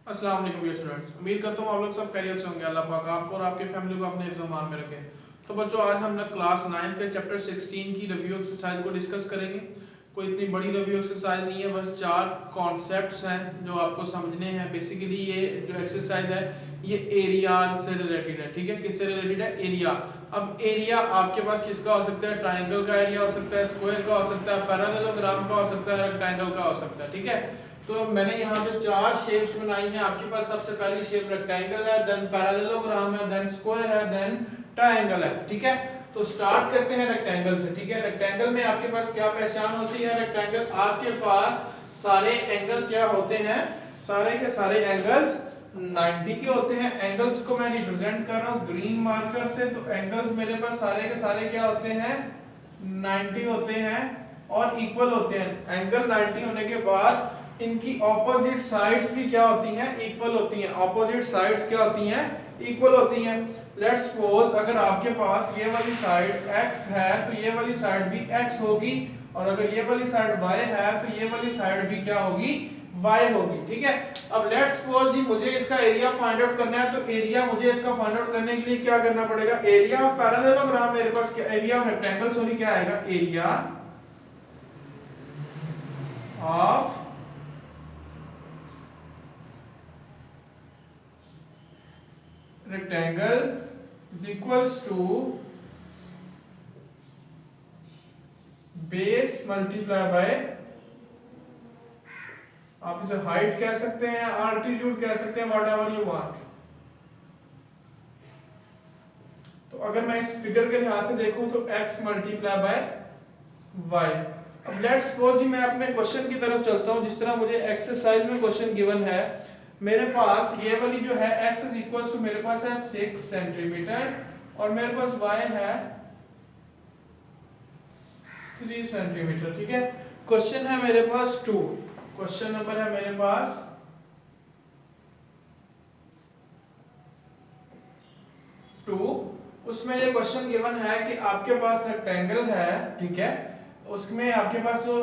अस्सलाम वालेकुम dear students, उम्मीद करता हूँ आप लोग सब खैरियत से होंगे। अल्लाह पाक आपको और आपके फैमिली को अपने हिफ्ज़-ओ-मान में रखे। तो बच्चों, आज हम लोग क्लास 9 के चैप्टर 16 की रिव्यू एक्सरसाइज को डिस्कस करेंगे। कोई इतनी बड़ी रिव्यू एक्सरसाइज नहीं है, बस 4 कॉन्सेप्ट्स हैं जो आपको समझने हैं। बेसिकली ये जो एक्सरसाइज है ये एरियाज से रिलेटेड है। ठीक है, किससे रिलेटेड है? एरिया। अब एरिया आपके पास किसका हो सकता है? ट्राइंगल का एरिया हो सकता है, स्क्वायर का हो सकता है, पैरेललोग्राम का हो सकता है, रेक्टेंगल का हो सकता है। ठीक है, तो मैंने यहाँ पे 4 शेप्स बनाई हैं। आपके पास सबसे पहली शेप रेक्टेंगल है, देन पैरेललोग्राम है, देन स्क्वायर है, देन ट्रायंगल है। ठीक है, तो स्टार्ट करते हैं रेक्टेंगल से। ठीक है, रेक्टेंगल में आपके पास क्या पहचान होती है? रेक्टेंगल आपके पास सारे एंगल क्या होते हैं? सारे के सारे एंगल्स 90 के होते हैं। एंगल्स को मैं रिप्रेजेंट कर रहा हूँ ग्रीन मार्कर से, तो एंगल्स मेरे पास सारे के सारे क्या होते हैं? 90 होते हैं और इक्वल होते हैं। एंगल 90 होने के बाद इनकी ऑपोजिट साइड्स भी क्या होती हैं? इक्वल होती हैं। ऑपोजिट साइड्स क्या होती हैं? इक्वल होती हैं। लेट्स सपोज अगर आपके पास ये वाली साइड x है तो ये वाली साइड भी x होगी, और अगर ये वाली साइड y है तो ये वाली साइड भी क्या होगी? y होगी। ठीक है, अब लेट्स सपोज जी मुझे इसका एरिया फाइंड आउट करना है, तो एरिया मुझे इसका फाइंड आउट करने के लिए क्या करना पड़ेगा? एरिया ऑफ पैरेललोग्राम मेरे पास क्या, एरिया ऑफ रेक्टेंगल सॉरी क्या आएगा? Area of rectangle is equals to base multiply by, आप इसे हाइट कह सकते हैं, आल्टीट्यूड कह सकते हैं, व्हाटएवर यू वांट। तो अगर मैं इस फिगर के लिहाज से देखूं तो x मल्टीप्लाई बाय y। अब लेट्स सपोज जी मैं अपने क्वेश्चन की तरफ चलता हूं। जिस तरह मुझे एक्सरसाइज में क्वेश्चन गिवन है, मेरे पास ये वाली जो है x इज इक्वल टू मेरे पास है 6 सेंटीमीटर और मेरे पास y है 3 सेंटीमीटर। ठीक है, क्वेश्चन है मेरे पास 2, क्वेश्चन नंबर है मेरे पास 2। उसमें ये क्वेश्चन गिवन है कि आपके पास रेक्टेंगल है। ठीक है, उसमें आपके पास जो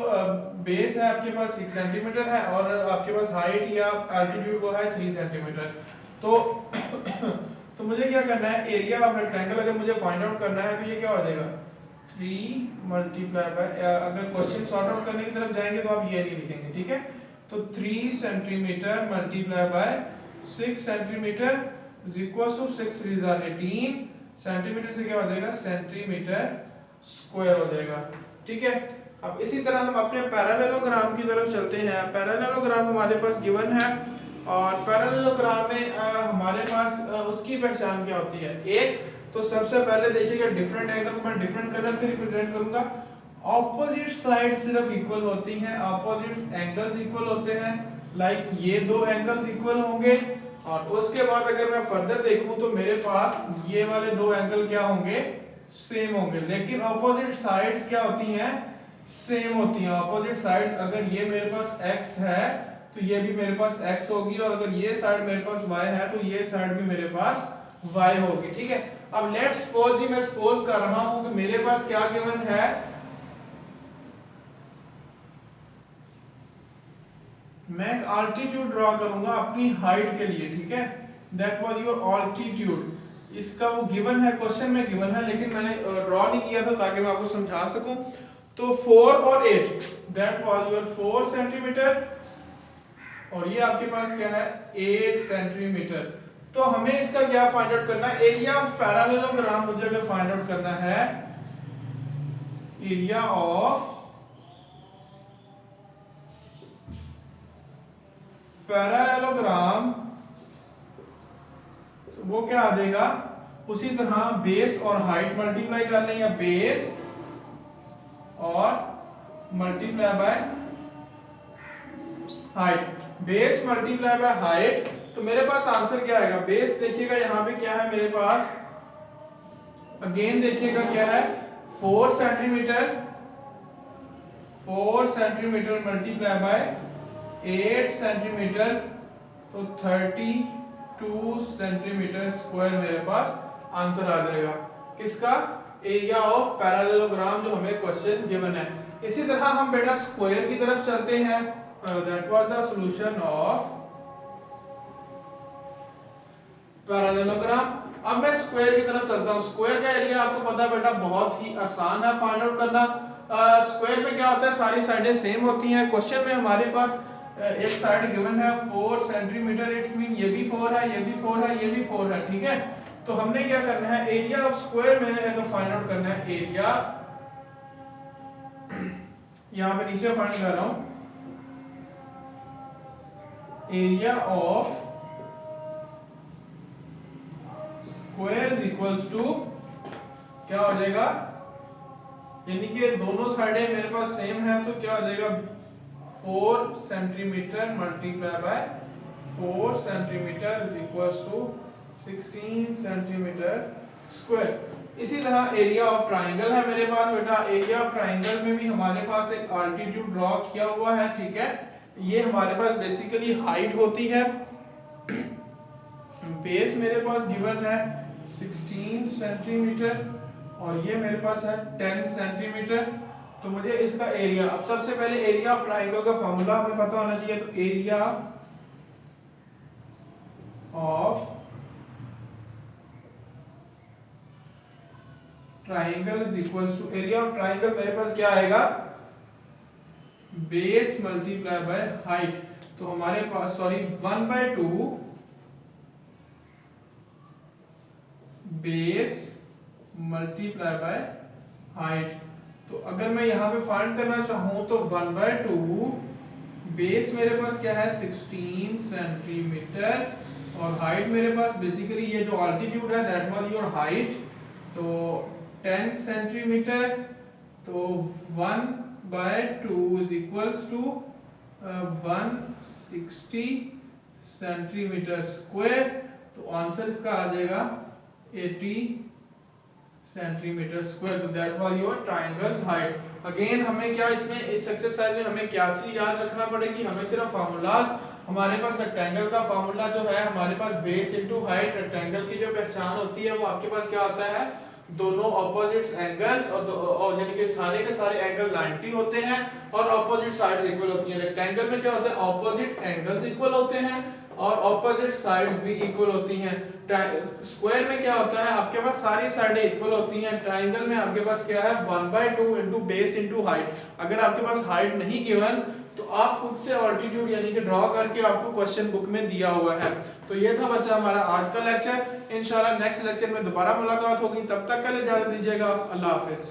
बेस है आपके पास 6 सेंटीमीटर है और आपके पास हाइट या एल्टीट्यूड वो है 3 सेंटीमीटर। तो तो मुझे क्या करना है? एरिया ऑफ रेक्टेंगल अगर मुझे फाइंड आउट करना है तो ये क्या हो जाएगा? 3 मल्टीप्लाई बाय, अगर क्वेश्चन सॉर्ट आउट करने की तरफ जाएंगे तो आप ये नहीं लिखेंगे। ठीक है, तो 3 centimetre multiply by 6 centimetre is equal to 6 3 are 18 centimetre से क्या हो जाएगा? सेंटीमीटर स्क्वायर हो जाएगा। ठीक है, अब इसी तरह हम अपने पैरेललोग्राम की तरफ चलते हैं। पैरेललोग्राम हमारे पास गिवन है और पैरेललोग्राम में हमारे पास उसकी पहचान क्या होती है? एक तो सबसे पहले देखिएगा डिफरेंट एंगल को मैं डिफरेंट कलर से रिप्रेजेंट करूंगा। ऑपोजिट साइड सिर्फ इक्वल होती हैं, ऑपोजिट एंगल्स इक्वल होते हैं। लाइक ये दो एंगल्स इक्वल होंगे और उसके बाद अगर मैं फर्दर देखूं तो मेरे पास ये वाले दो एंगल क्या होंगे? सेम होंगे। लेकिन ऑपोजिट साइड्स क्या होती हैं? सेम होती हैं। ऑपोजिट साइड अगर ये मेरे पास x है तो ये भी मेरे पास x होगी, और अगर ये साइड मेरे पास y है तो ये साइड भी मेरे पास y होगी। ठीक है, अब लेट्स सपोज जी मैं सपोज कर रहा हूं कि मेरे पास क्या गिवन है? मैं एक अल्टीट्यूड ड्रॉ करूंगा अपनी हाइट के लिए। ठीक है, दैट वाज योर अल्टीट्यूड। इसका वो गिवन है, क्वेश्चन में गिवन है, लेकिन मैंने ड्रॉ नहीं किया था ताकि मैं आपको समझा सकूं। तो 4 और 8 दैट वाज योर 4 सेंटीमीटर और ये आपके पास क्या है? 8 सेंटीमीटर। तो हमें इसका क्या फाइंड आउट करना है? एरिया ऑफ पैरेललोग्राम मुझे अगर फाइंड आउट करना है, एरिया ऑफ पैरेललोग्राम, तो वो क्या आ जाएगा? उसी तरह बेस और हाइट मल्टीप्लाई कर लें, या बेस और multiply by height. Base multiply by height, तो मेरे पास आंसर क्या आएगा? बेस देखिएगा यहां पे क्या है मेरे पास, अगेन देखिएगा क्या है? 4 centimetre, 4 centimetre multiply bye 8 centimetre, तो 32 सेंटीमीटर स्क्वायर मेरे पास आंसर आ जाएगा। किसका? एरिया ऑफ पैरेललोग्राम जो हमें क्वेश्चन गिवन है। इसी तरह हम बेटा स्क्वायर की तरफ चलते हैं। That was the solution of parallelogram. अब मैं स्क्वायर की तरफ चलता हूँ। स्क्वायर का एरिया आपको पता है बेटा बहुत ही आसान है फाइंड आउट करना। स्क्वायर में क्या होता है, सारी साइडें सेम होती हैं। क्वेश्चन में हमारे पास एक साइड गिवन है 4 सेंटीमीटर, इट्स मीन ये भी 4 है, ये भी 4 है, ये भी 4 है, ठीक है। तो हमने क्या करना है, एरिया ऑफ स्क्वायर में अगर फाइंड आउट करना है, एरिया यहां पे नीचे फाइंड कर रहा हूं, area of square is equals to क्या हो जाएगा, यानी कि दोनों साइडें मेरे पास सेम है तो क्या हो जाएगा 4 centimetre multiply by 4 centimetre is equals to 16 centimetre square. इसी तरह एरिया ऑफ ट्राइंगल है मेरे पास बेटा। एरिया ऑफ ट्राइंगल में भी हमारे पास एक अल्टीट्यूड ड्रॉ किया हुआ है, ठीक है। ये हमारे पास बेसिकली हाइट होती है। बेस मेरे पास गिवन है 16 सेंटीमीटर और ये मेरे पास है 10 सेंटीमीटर। तो मुझे इसका एरिया, अब सबसे पहले एरिया ऑफ ट्राइंगल का फॉर्मूला हमें पता होना चाहिए। तो area of triangle is equals to, area of triangle मेरे पास क्या आएगा, बेस मल्टीप्लाई बाय हाइट। तो हमारे पास 1/2 बेस मल्टीप्लाई बाय हाइट। तो अगर मैं यहाँ पे फाइंड करना चाहूँ तो 1/2 बेस मेरे पास क्या है 16 सेंटीमीटर और हाइट मेरे पास बेसिकली ये जो अल्टीट्यूड है दैट वाज योर हाइट, तो 10 सेंटीमीटर। तो 1/2 is equals to 160 centimetre square. तो आंसर इसका आ जाएगा 80 सेंटीमीटर स्क्वायर। तो that was your triangle's height. Again हमें क्या इसमें इस एक्सरसाइज में हमें क्या चीज याद रखना पड़ेगी, हमें सिर्फ फार्मूलाज, हमारे पास रेक्टेंगल का फार्मूला जो है हमारे पास बेस इनटू हाइट। रेक्टेंगल की जो पहचान होती है वो आपके पास क्या होता है, दोनों ऑपोजिट एंगल्स और यानी कि सारे के सारे एंगल 90 होते हैं और ऑपोजिट साइड्स इक्वल होती हैं। रेक्टेंगल में क्या होता है, ऑपोजिट एंगल्स इक्वल होते हैं और ऑपोजिट साइड्स भी इक्वल होती हैं। स्क्वायर में क्या होता है, आपके पास सारी साइडें इक्वल होती हैं। ट्रायंगल में आपके पास क्या है 1/2 इनटू बेस इनटू हाइट। अगर आपके पास हाइट नहीं गिवन तो आप खुद से ऑल्टीट्यूड यानी कि ड्रॉ करके आपको क्वेश्चन बुक में दिया हुआ है। तो ये था बच्चा हमारा आज का लेक्चर। इंशाल्लाह नेक्स्ट लेक्चर में दोबारा मुलाकात होगी, तब तक के लिए इजाजत दीजिएगा। अल्लाह हाफिज।